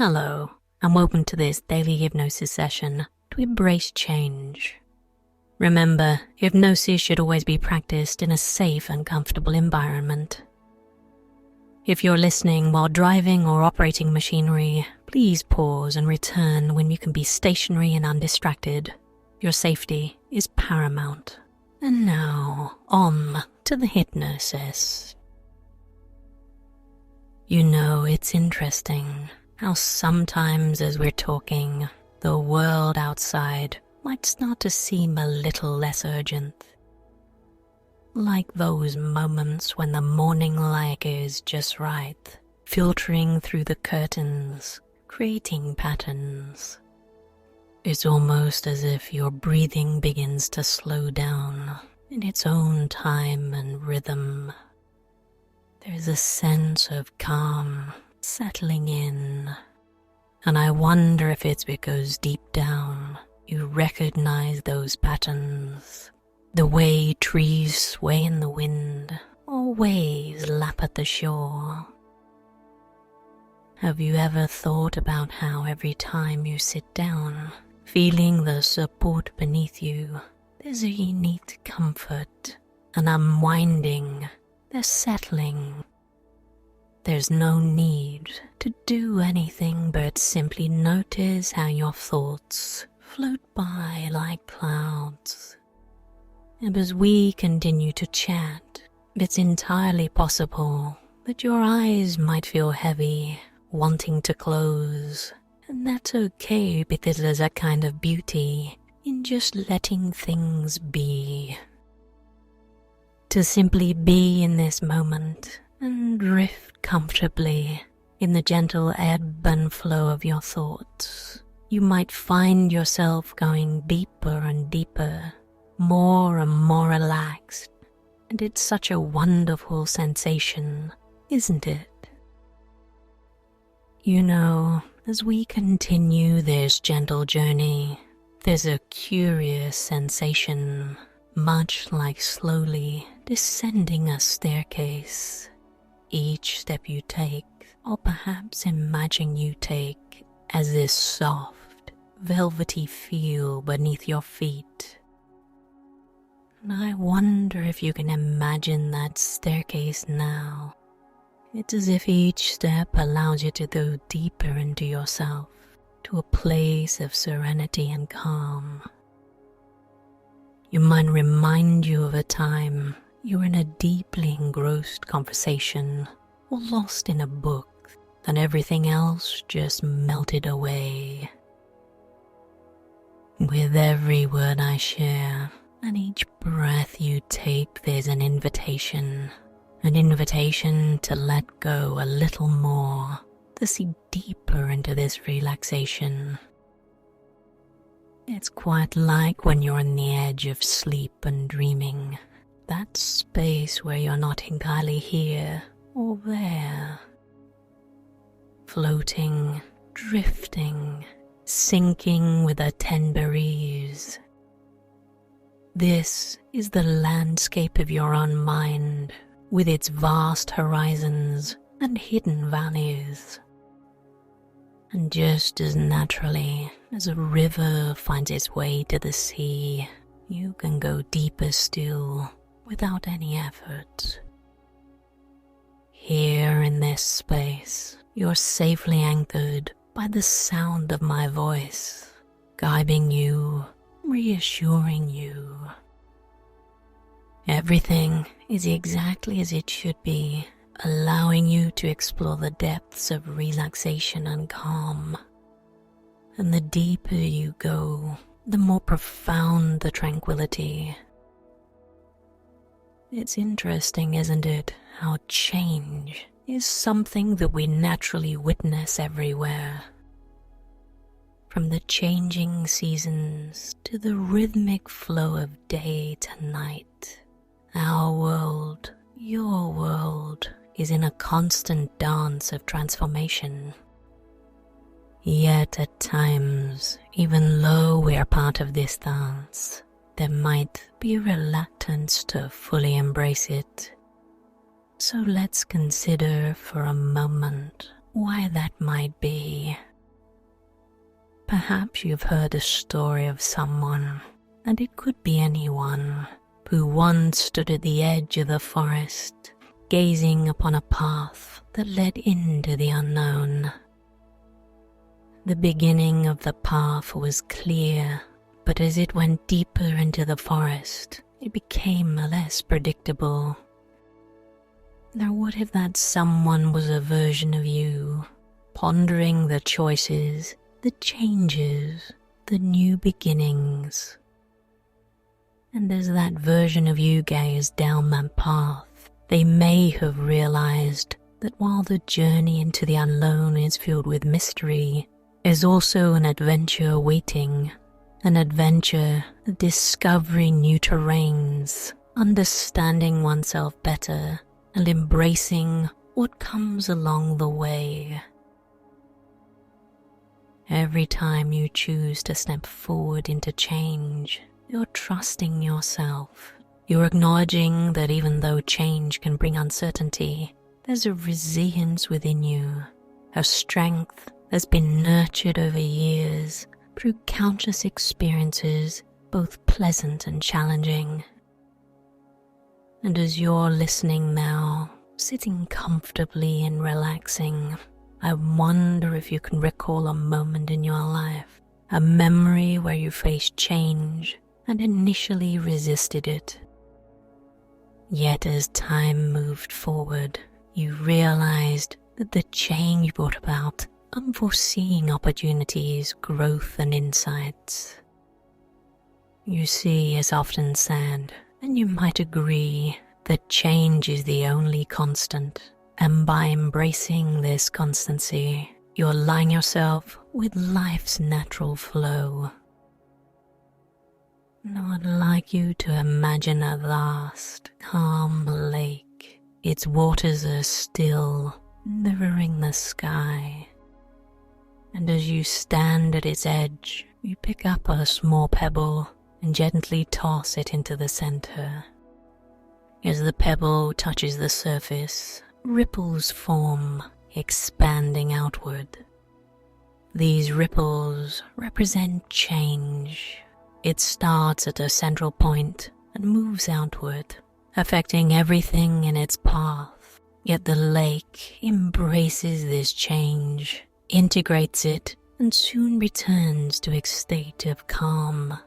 Hello, and welcome to this daily hypnosis session to embrace change. Remember, hypnosis should always be practiced in a safe and comfortable environment. If you're listening while driving or operating machinery, please pause and return when you can be stationary and undistracted. Your safety is paramount. And now, on to the hypnosis. You know, it's interesting how sometimes as we're talking, the world outside might start to seem a little less urgent. Like those moments when the morning light is just right, filtering through the curtains, creating patterns. It's almost as if your breathing begins to slow down in its own time and rhythm. There's a sense of calm settling in, and I wonder if it's because deep down you recognize those patterns, the way trees sway in the wind or waves lap at the shore. Have you ever thought about how every time you sit down, feeling the support beneath you, there's a unique comfort, an unwinding, there's settling. There's no need to do anything but simply notice how your thoughts float by like clouds. And as we continue to chat, it's entirely possible that your eyes might feel heavy, wanting to close, and that's okay because there's a kind of beauty in just letting things be. To simply be in this moment and drift comfortably in the gentle ebb and flow of your thoughts, you might find yourself going deeper and deeper, more and more relaxed, and it's such a wonderful sensation, isn't it? You know, as we continue this gentle journey, there's a curious sensation, much like slowly descending a staircase. Each step you take, or perhaps imagine you take, as this soft, velvety feel beneath your feet. And I wonder if you can imagine that staircase now. It's as if each step allows you to go deeper into yourself, to a place of serenity and calm. You might remind you of a time you were in a deeply engrossed conversation or lost in a book, then everything else just melted away. With every word I share and each breath you take, there's an invitation to let go a little more, to see deeper into this relaxation. It's quite like when you're on the edge of sleep and dreaming, that space where you're not entirely here or there. Floating, drifting, sinking with a tender breeze. This is the landscape of your own mind with its vast horizons and hidden valleys. And just as naturally as a river finds its way to the sea, you can go deeper still without any effort. Here in this space, you're safely anchored by the sound of my voice, guiding you, reassuring you. Everything is exactly as it should be, allowing you to explore the depths of relaxation and calm. And the deeper you go, the more profound the tranquility. It's interesting, isn't it, how change is something that we naturally witness everywhere. From the changing seasons to the rhythmic flow of day to night, our world, your world, is in a constant dance of transformation. Yet at times, even though we are part of this dance, there might be a reluctance to fully embrace it. So let's consider for a moment why that might be. Perhaps you've heard a story of someone, and it could be anyone, who once stood at the edge of the forest, gazing upon a path that led into the unknown. The beginning of the path was clear, but as it went deeper into the forest, it became less predictable. Now what if that someone was a version of you, pondering the choices, the changes, the new beginnings? And as that version of you gazed down that path, they may have realized that while the journey into the unknown is filled with mystery, there's also an adventure waiting, an adventure discovering new terrains, understanding oneself better, and embracing what comes along the way. Every time you choose to step forward into change, you're trusting yourself. You're acknowledging that even though change can bring uncertainty, there's a resilience within you, a strength that's been nurtured over years through countless experiences, both pleasant and challenging. And as you're listening now, sitting comfortably and relaxing, I wonder if you can recall a moment in your life, a memory where you faced change and initially resisted it. Yet as time moved forward, you realized that the change brought about unforeseen opportunities, growth, and insights. You see, as often said, and you might agree, that change is the only constant, and by embracing this constancy, you align yourself with life's natural flow. Now I'd like you to imagine a vast, calm lake. Its waters are still, mirroring the sky. And as you stand at its edge, you pick up a small pebble and gently toss it into the center. As the pebble touches the surface, ripples form, expanding outward. These ripples represent change. It starts at a central point and moves outward, affecting everything in its path. Yet the lake embraces this change, integrates it, and soon returns to a state of calm.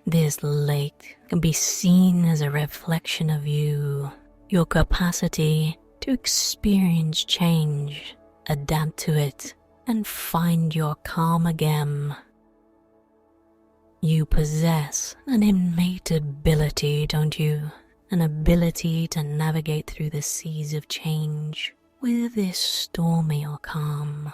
This lake can be seen as a reflection of you, your capacity to experience change, adapt to it, and find your calm again. You possess an innate ability, don't you? An ability to navigate through the seas of change with this stormy or calm.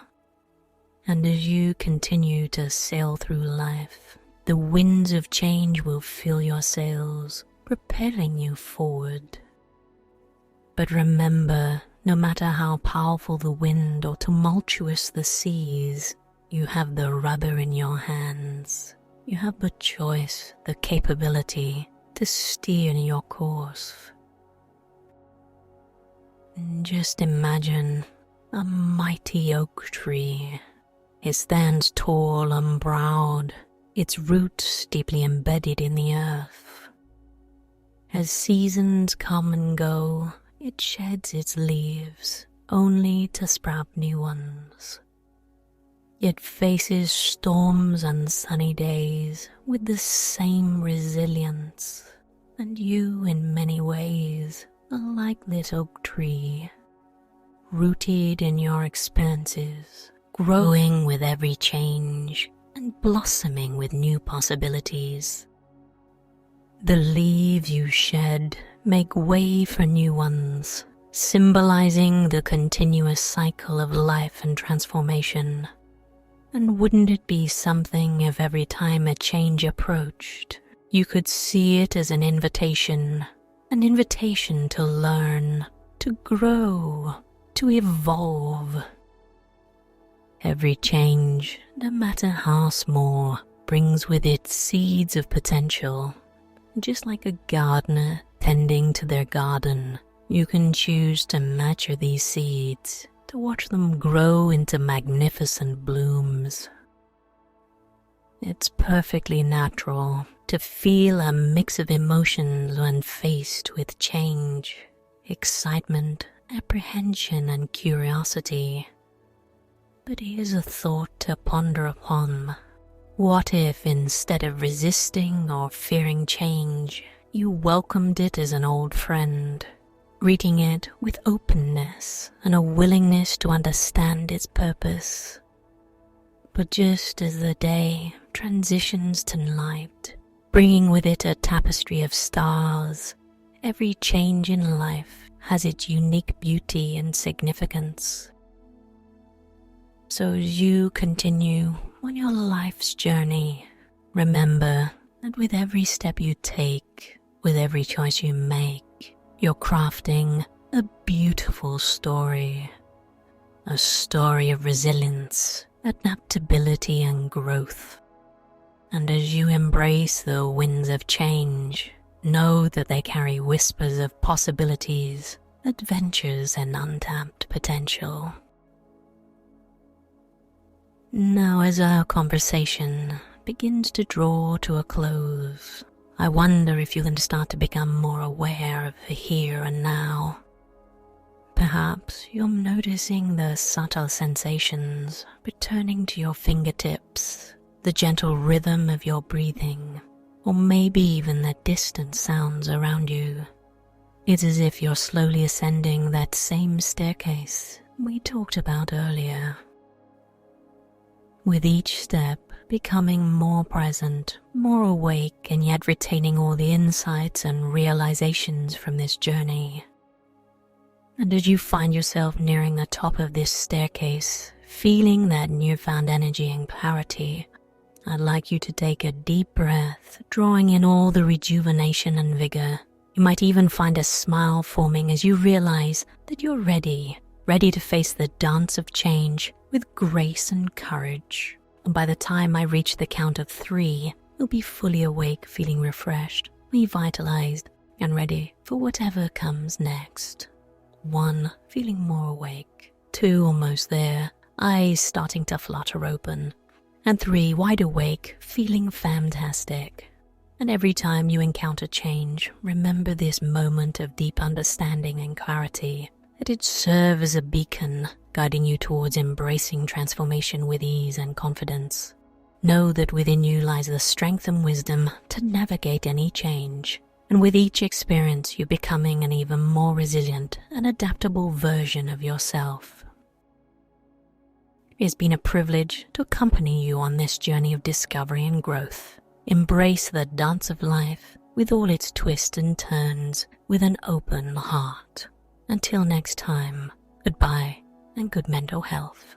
And as you continue to sail through life, the winds of change will fill your sails, propelling you forward. But remember, no matter how powerful the wind or tumultuous the seas, you have the rudder in your hands. You have the choice, the capability to steer your course. Just imagine a mighty oak tree. It stands tall and broad, its roots deeply embedded in the earth. As seasons come and go, it sheds its leaves, only to sprout new ones. It faces storms and sunny days with the same resilience, and you, in many ways, are like this oak tree, rooted in your expanses, growing with every change and blossoming with new possibilities. The leaves you shed make way for new ones, symbolizing the continuous cycle of life and transformation. And wouldn't it be something if every time a change approached, you could see it as an invitation to learn, to grow, to evolve. Every change, no matter how small, brings with it seeds of potential. Just like a gardener tending to their garden, you can choose to nurture these seeds, to watch them grow into magnificent blooms. It's perfectly natural to feel a mix of emotions when faced with change, excitement, apprehension, and curiosity. But here's a thought to ponder upon. What if, instead of resisting or fearing change, you welcomed it as an old friend, greeting it with openness and a willingness to understand its purpose? But just as the day transitions to night, bringing with it a tapestry of stars, every change in life has its unique beauty and significance. So as you continue on your life's journey, remember that with every step you take, with every choice you make, you're crafting a beautiful story. A story of resilience, adaptability, and growth. And as you embrace the winds of change, know that they carry whispers of possibilities, adventures, and untapped potential. Now, as our conversation begins to draw to a close, I wonder if you can start to become more aware of the here and now. Perhaps you're noticing the subtle sensations returning to your fingertips, the gentle rhythm of your breathing, or maybe even the distant sounds around you. It's as if you're slowly ascending that same staircase we talked about earlier. With each step, becoming more present, more awake, and yet retaining all the insights and realizations from this journey. And as you find yourself nearing the top of this staircase, feeling that newfound energy and clarity, I'd like you to take a deep breath, drawing in all the rejuvenation and vigor. You might even find a smile forming as you realize that you're ready to face the dance of change with grace and courage. And by the time I reach the count of 3, you'll be fully awake, feeling refreshed, revitalized, and ready for whatever comes next. 1, feeling more awake. 2, almost there, eyes starting to flutter open. And 3, wide awake, feeling fantastic. And every time you encounter change, remember this moment of deep understanding and clarity, that it serves as a beacon, guiding you towards embracing transformation with ease and confidence. Know that within you lies the strength and wisdom to navigate any change. And with each experience, you're becoming an even more resilient and adaptable version of yourself. It's been a privilege to accompany you on this journey of discovery and growth. Embrace the dance of life with all its twists and turns with an open heart. Until next time, goodbye and good mental health.